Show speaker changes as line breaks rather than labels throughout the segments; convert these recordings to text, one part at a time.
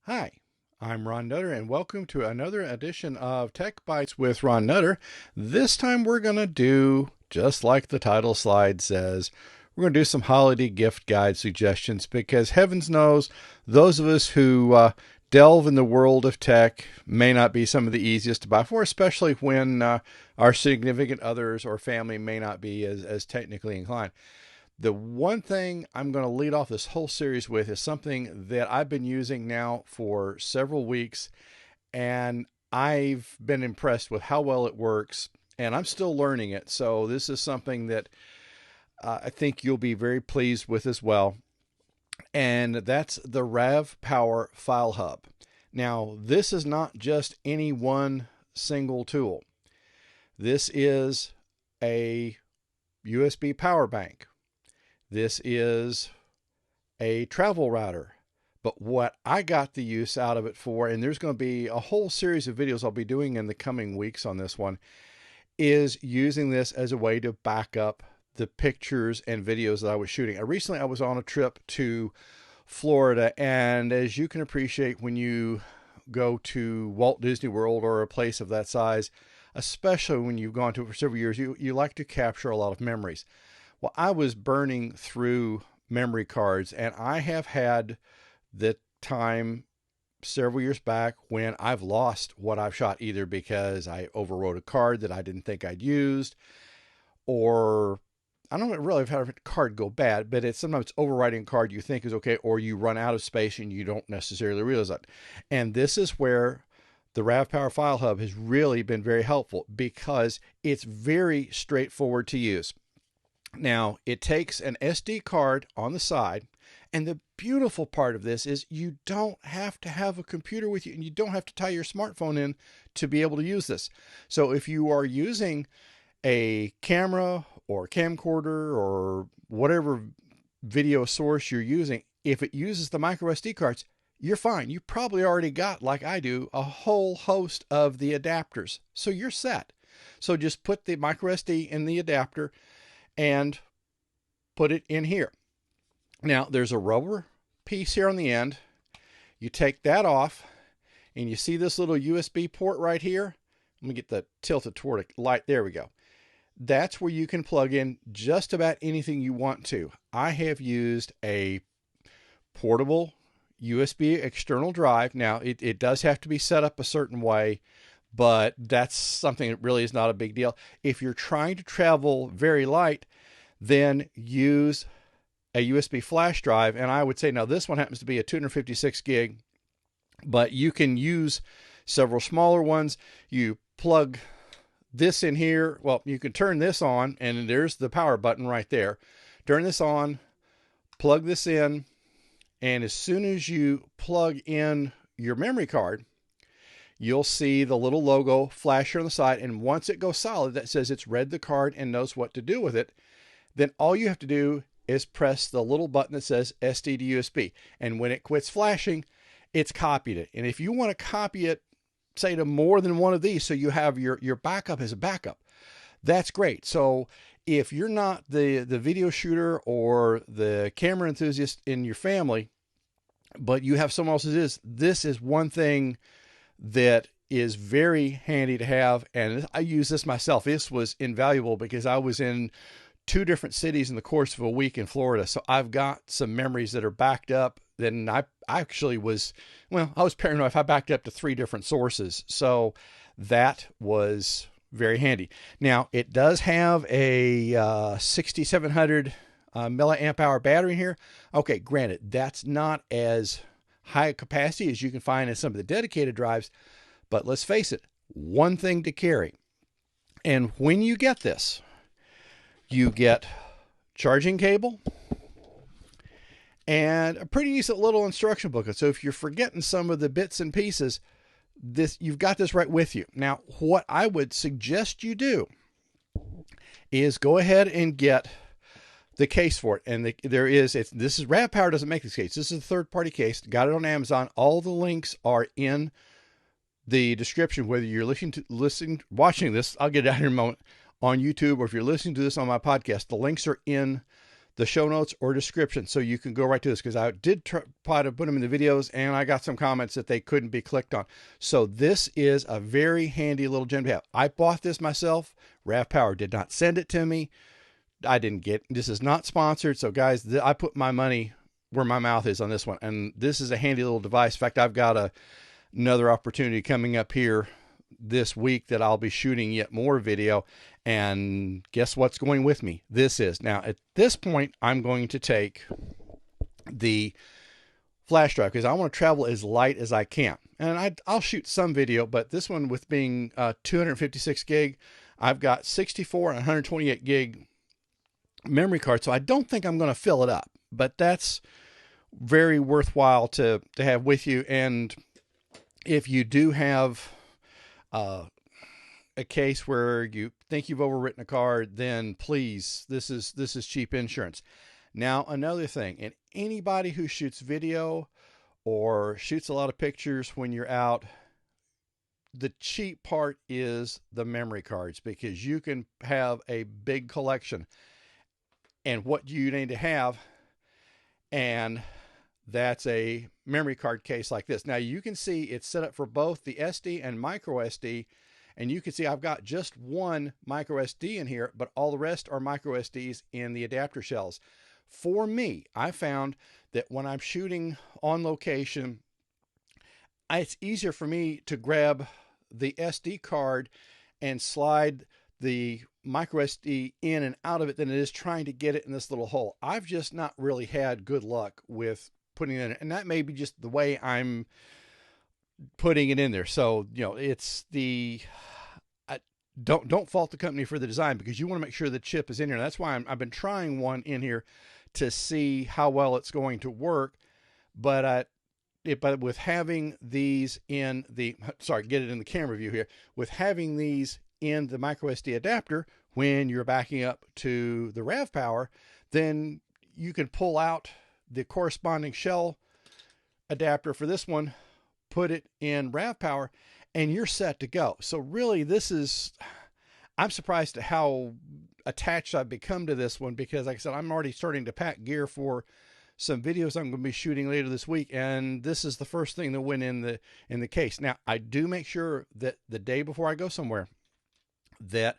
Hi, I'm Ron Nutter, and welcome to another edition of Tech Bites with Ron Nutter. This time we're going to do, just like the title slide says, we're going to do some holiday gift guide suggestions because heavens knows those of us who delve in the world of tech may not be some of the easiest to buy for, especially when our significant others or family may not be as technically inclined. The one thing I'm going to lead off this whole series with is something that I've been using now for several weeks, and I've been impressed with how well it works, and I'm still learning it. So this is something that I think you'll be very pleased with as well, and that's the RavPower File Hub. Now, this is not just any one single tool. This is a USB power bank. This is a travel router. But what I got the use out of it for, and there's going to be a whole series of videos I'll be doing in the coming weeks on this one, is using this as a way to back up the pictures and videos that I was shooting. Recently, I was on a trip to Florida, and as you can appreciate when you go to Walt Disney World or a place of that size, especially when you've gone to it for several years, you like to capture a lot of memories. Well, I was burning through memory cards, and I have had the time several years back when I've lost what I've shot, either because I overwrote a card that I didn't think I'd used, or I don't really have had a card go bad, but sometimes it's overwriting a card you think is okay, or you run out of space and you don't necessarily realize that. And this is where the RavPower File Hub has really been very helpful because it's very straightforward to use. Now, it takes an SD card on the side, and the beautiful part of this is you don't have to have a computer with you, and you don't have to tie your smartphone in to be able to use this. So if you are using a camera or camcorder or whatever video source you're using, if it uses the micro SD cards, you're fine. You probably already got, like I do, a whole host of the adapters. So you're set. So just put the micro SD in the adapter and put it in here. Now, there's a rubber piece here on the end. You take that off, and you see this little USB port right here. Let me get the tilted toward a light. There we go. That's where you can plug in just about anything you want to. I have used a portable USB external drive. Now, it does have to be set up a certain way, but that's something that really is not a big deal. If you're trying to travel very light, then use a USB flash drive. And I would say, now this one happens to be a 256 gig, but you can use several smaller ones. You plug this in here. Well, you can turn this on, and there's the power button right there. Turn this on, plug this in, and as soon as you plug in your memory card, you'll see the little logo flash here on the side. And once it goes solid, that says it's read the card and knows what to do with it. Then all you have to do is press the little button that says SD to USB. And when it quits flashing, it's copied it. And if you want to copy it, say to more than one of these, so you have your backup as a backup, that's great. So if you're not the video shooter or the camera enthusiast in your family, but you have someone else that is, this is one thing that is very handy to have. And I use this myself. This was invaluable because I was in 2 different cities in the course of a week in Florida. So I've got some memories that are backed up. Then I actually was paranoid if I backed up to 3 different sources. So that was very handy. Now, it does have a 6700 milliamp hour battery in here. Okay, granted, that's not as high a capacity as you can find in some of the dedicated drives, but let's face it, one thing to carry. And when you get this, you get charging cable and a pretty decent little instruction booklet. So if you're forgetting some of the bits and pieces, you've got this right with you. Now, what I would suggest you do is go ahead and get the case for it. And this is RavPower doesn't make this case. This is a third-party case. Got it on Amazon. All the links are in the description, whether you're watching this, I'll get it out here in a moment, on YouTube, or if you're listening to this on my podcast, the links are in the show notes or description so you can go right to this, because I did try to put them in the videos and I got some comments that they couldn't be clicked on. So this is a very handy little gem to have. I bought this myself. RavPower did not send it to me. I didn't get, this is not sponsored. So guys, I put my money where my mouth is on this one. And this is a handy little device. In fact, I've got another opportunity coming up here this week that I'll be shooting yet more video. And guess what's going with me? This is. Now, at this point, I'm going to take the flash drive because I want to travel as light as I can. And I'll shoot some video, but this one, with being 256 gig, I've got 64 and 128 gig memory card, so I don't think I'm going to fill it up, but that's very worthwhile to have with you. And if you do have a case where you think you've overwritten a card, then please, this is cheap insurance. Now, another thing, and anybody who shoots video or shoots a lot of pictures when you're out, the cheap part is the memory cards, because you can have a big collection and what you need to have, and that's a memory card case like this. Now you can see it's set up for both the SD and micro SD, and you can see I've got just one micro SD in here, but all the rest are micro SDs in the adapter shells. For me, I found that when I'm shooting on location, it's easier for me to grab the SD card and slide the micro SD in and out of it than it is trying to get it in this little hole. I've just not really had good luck with putting it in, and that may be just the way I'm putting it in there. So, you know, it's don't fault the company for the design, because you want to make sure the chip is in here. That's why I've been trying one in here to see how well it's going to work. But with having these in the, get it in the camera view here, with having these in the micro SD adapter, when you're backing up to the RavPower, then you can pull out the corresponding shell adapter for this one, put it in RavPower, and you're set to go. So really, I'm surprised at how attached I've become to this one, because like I said, I'm already starting to pack gear for some videos I'm going to be shooting later this week, and this is the first thing that went in the case. Now, I do make sure that the day before I go somewhere, that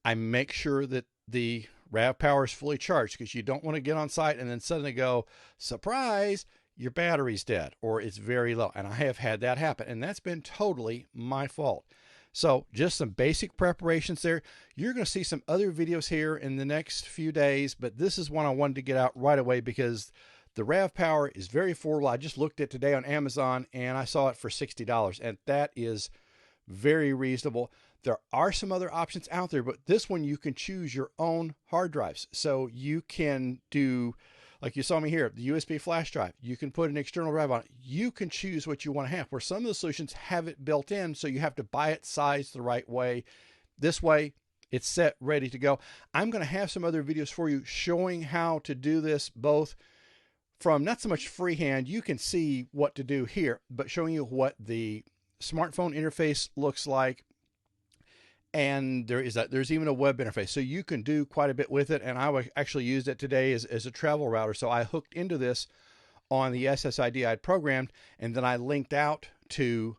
I make sure that the RavPower is fully charged, because you don't want to get on site and then suddenly go, surprise, your battery's dead or it's very low. And I have had that happen, and that's been totally my fault. So just some basic preparations there. You're going to see some other videos here in the next few days, but this is one I wanted to get out right away because the RavPower is very affordable. I just looked at it today on Amazon and I saw it for $60, and that is very reasonable. There are some other options out there, but this one you can choose your own hard drives. So you can do, like you saw me here, the USB flash drive. You can put an external drive on it. You can choose what you want to have, where some of the solutions have it built in, so you have to buy it sized the right way. This way, it's set, ready to go. I'm going to have some other videos for you showing how to do this, both from not so much freehand, you can see what to do here, but showing you what the smartphone interface looks like. And there's even a web interface, so you can do quite a bit with it. And I actually used it today as a travel router. So I hooked into this on the SSID I'd programmed, and then I linked out to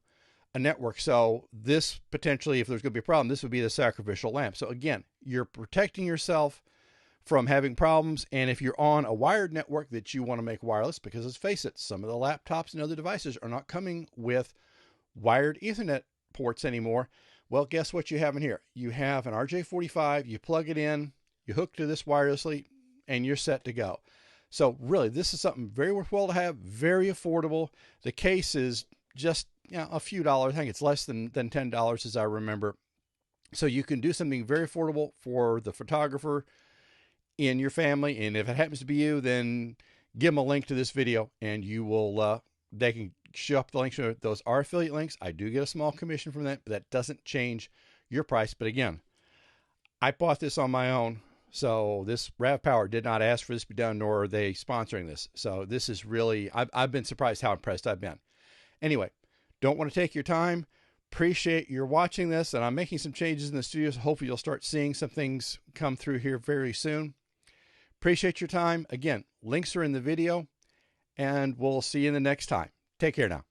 a network. So this potentially, if there's going to be a problem, this would be the sacrificial lamb. So again, you're protecting yourself from having problems. And if you're on a wired network that you want to make wireless, because let's face it, some of the laptops and other devices are not coming with wired Ethernet ports anymore. Well, guess what you have in here? You have an RJ45, you plug it in, you hook to this wirelessly, and you're set to go. So really, this is something very worthwhile to have, very affordable. The case is just, you know, a few dollars. I think it's less than $10 as I remember. So you can do something very affordable for the photographer in your family. And if it happens to be you, then give them a link to this video and you will, they can show up the links. Those are affiliate links. I do get a small commission from that, but that doesn't change your price. But again, I bought this on my own. So this RavPower did not ask for this to be done, nor are they sponsoring this. So this is really, I've been surprised how impressed I've been. Anyway, don't want to take your time. Appreciate your watching this. And I'm making some changes in the studio, so hopefully you'll start seeing some things come through here very soon. Appreciate your time. Again, links are in the video, and we'll see you in the next time. Take care now.